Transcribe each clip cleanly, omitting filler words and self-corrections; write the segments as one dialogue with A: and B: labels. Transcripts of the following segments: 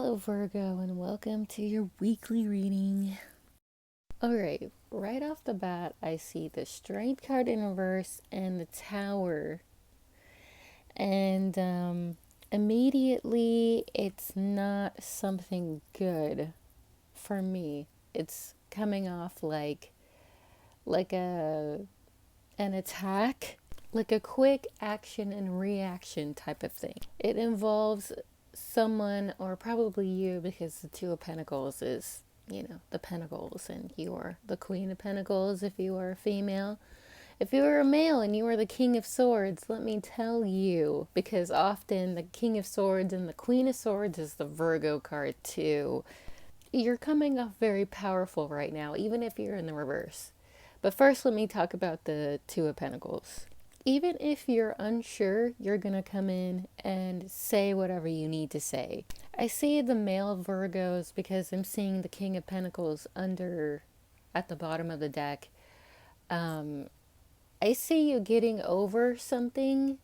A: Hello, Virgo, and welcome to your weekly reading. Alright, right off the bat, I see the Strength card in reverse and the Tower. And immediately, it's not something good for me. It's coming off like an attack, like a quick action and reaction type of thing. It involves someone, or probably you, because the Two of Pentacles is, the Pentacles, and you are the Queen of Pentacles if you are a female. If you are a male and you are the King of Swords, let me tell you, because often the King of Swords and the Queen of Swords is the Virgo card too. You're coming off very powerful right now, even if you're in the reverse. But first, let me talk about the Two of Pentacles. Even if you're unsure, you're going to come in and say whatever you need to say. I see the male Virgos because I'm seeing the King of Pentacles under at the bottom of the deck. I see you getting over something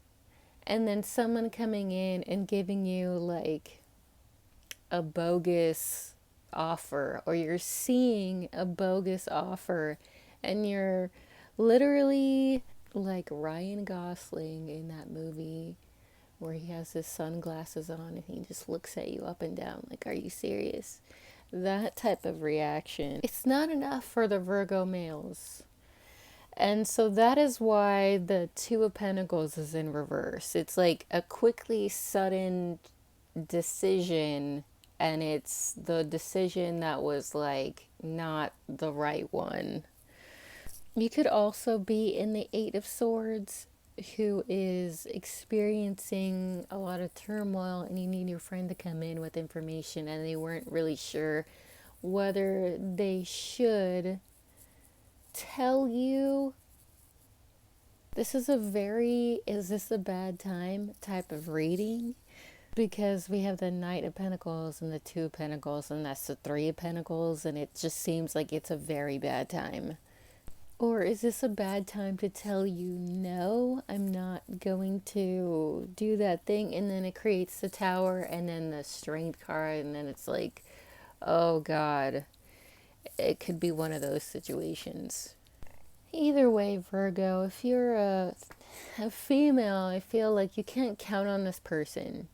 A: and then someone coming in and giving you like a bogus offer, or you're seeing a bogus offer and you're literally like Ryan Gosling in that movie where he has his sunglasses on and he just looks at you up and down like, are you serious? That type of reaction. It's not enough for the Virgo males. And so that is why the Two of Pentacles is in reverse. It's like a quickly sudden decision, and it's the decision that was like not the right one. You could also be in the Eight of Swords who is experiencing a lot of turmoil, and you need your friend to come in with information and they weren't really sure whether they should tell you. This is is this a bad time type of reading, because we have the Knight of Pentacles and the Two of Pentacles, and that's the Three of Pentacles, and it just seems like it's a very bad time. Or is this a bad time to tell you, no, I'm not going to do that thing, and then it creates the Tower and then the Strength card, and then it's like, oh God, it could be one of those situations. Either way, Virgo, if you're a female, I feel like you can't count on this person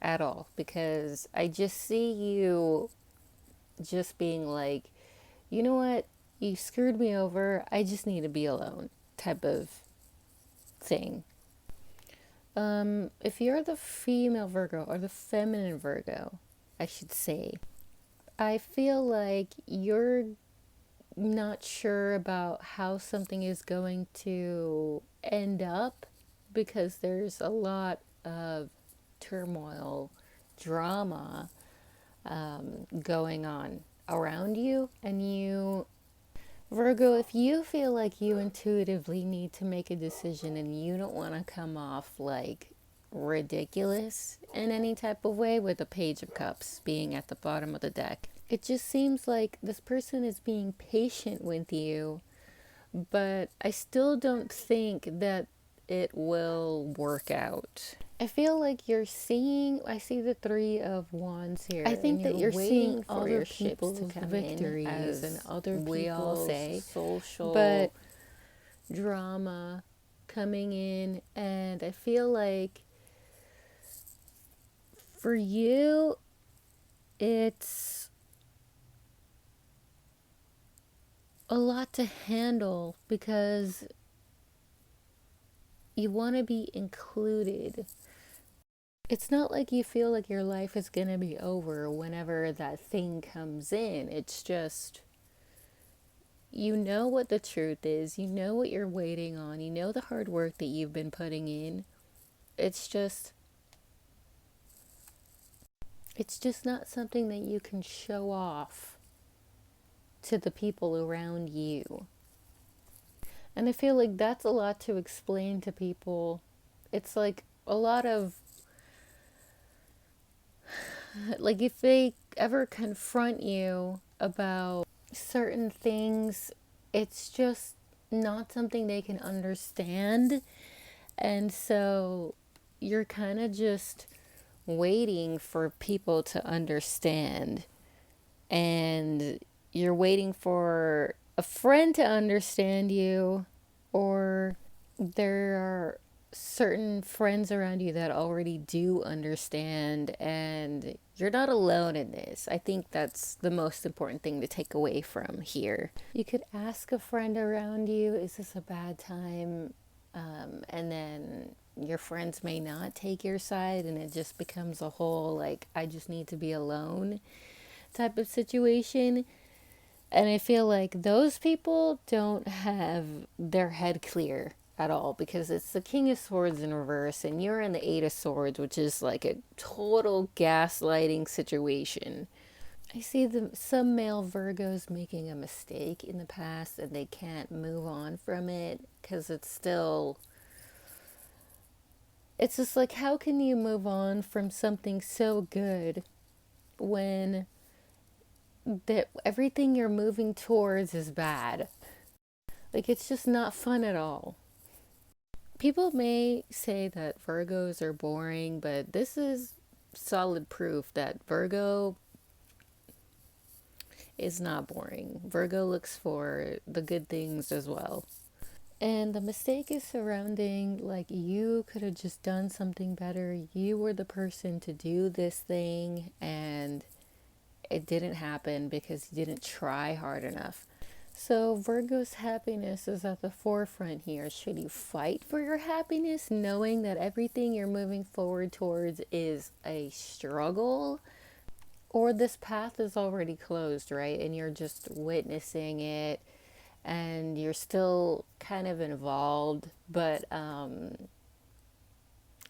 A: at all, because I just see you just being like, you know what, you screwed me over, I just need to be alone type of thing. If you're the female Virgo, or the feminine Virgo, I should say, I feel like you're not sure about how something is going to end up, because there's a lot of turmoil, drama going on around you. And you, Virgo, if you feel like you intuitively need to make a decision and you don't want to come off like ridiculous in any type of way, with the Page of Cups being at the bottom of the deck, it just seems like this person is being patient with you, but I still don't think that it will work out. I feel like I see the Three of Wands here. I think that you're seeing other people's victories and other people's social but drama coming in, and I feel like for you, it's a lot to handle because you want to be included. It's not like you feel like your life is going to be over whenever that thing comes in. It's just, you know what the truth is, you know what you're waiting on, you know the hard work that you've been putting in. It's just not something that you can show off to the people around you. And I feel like that's a lot to explain to people. It's like a lot of, like, if they ever confront you about certain things, it's just not something they can understand. And so you're kind of just waiting for people to understand, and you're waiting for a friend to understand you, or there are certain friends around you that already do understand, and you're not alone in this. I think that's the most important thing to take away from here. You could ask a friend around you, is this a bad time? And then your friends may not take your side, and it just becomes a whole, like, I just need to be alone type of situation. And I feel like those people don't have their head clear at all, because it's the King of Swords in reverse and you're in the Eight of Swords, which is like a total gaslighting situation. I see some male Virgos making a mistake in the past and they can't move on from it because it's just like, how can you move on from something so good when that everything you're moving towards is bad? Like, it's just not fun at all. People may say that Virgos are boring, but this is solid proof that Virgo is not boring. Virgo looks for the good things as well. And the mistake is surrounding, like, you could have just done something better. You were the person to do this thing, and it didn't happen because you didn't try hard enough. So, Virgo's happiness is at the forefront here. Should you fight for your happiness, knowing that everything you're moving forward towards is a struggle? Or this path is already closed, right? And you're just witnessing it and you're still kind of involved, but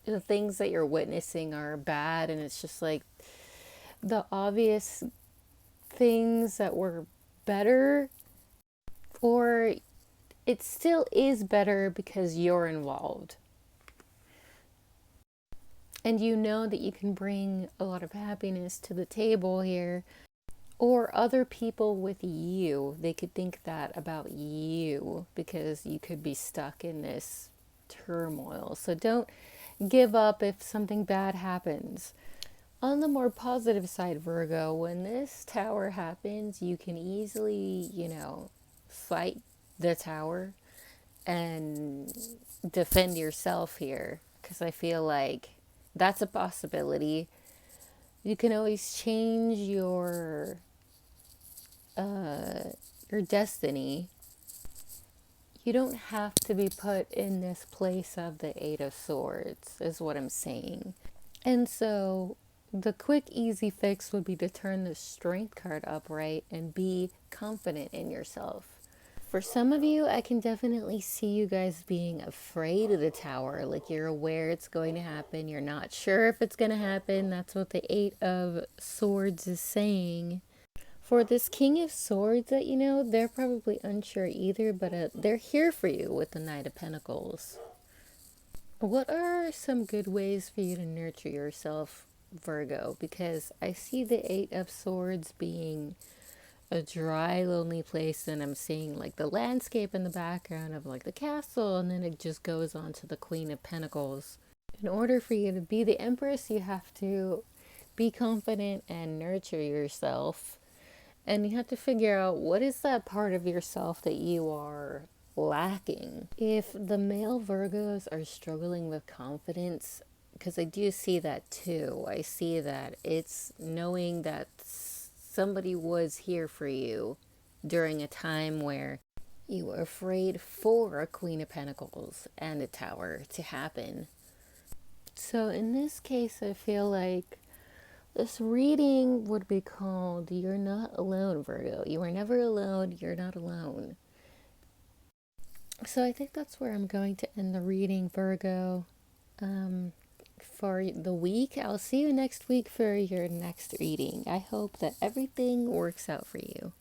A: the things that you're witnessing are bad, and it's just like the obvious things that were better, or it still is better because you're involved. And you know that you can bring a lot of happiness to the table here, or other people with you. They could think that about you because you could be stuck in this turmoil. So don't give up if something bad happens. On the more positive side, Virgo, when this tower happens, you can easily, fight the tower and defend yourself here, because I feel like that's a possibility. You can always change your destiny. You don't have to be put in this place of the Eight of Swords, is what I'm saying. And so the quick, easy fix would be to turn the Strength card upright and be confident in yourself. For some of you, I can definitely see you guys being afraid of the tower. Like, you're aware it's going to happen. You're not sure if it's going to happen. That's what the Eight of Swords is saying. For this King of Swords that they're probably unsure either, but they're here for you with the Knight of Pentacles. What are some good ways for you to nurture yourself, Virgo? Because I see the Eight of Swords being a dry, lonely place, and I'm seeing like the landscape in the background of like the castle, and then it just goes on to the Queen of Pentacles. In order for you to be the Empress, you have to be confident and nurture yourself. And you have to figure out, what is that part of yourself that you are lacking. If the male Virgos are struggling with confidence, because I do see that too. I see that it's knowing that somebody was here for you during a time where you were afraid for a Queen of Pentacles and a Tower to happen. So in this case, I feel like this reading would be called You're Not Alone, Virgo. You are never alone. You're not alone. So I think that's where I'm going to end the reading, Virgo. For the week, I'll see you next week for your next reading. I hope that everything works out for you.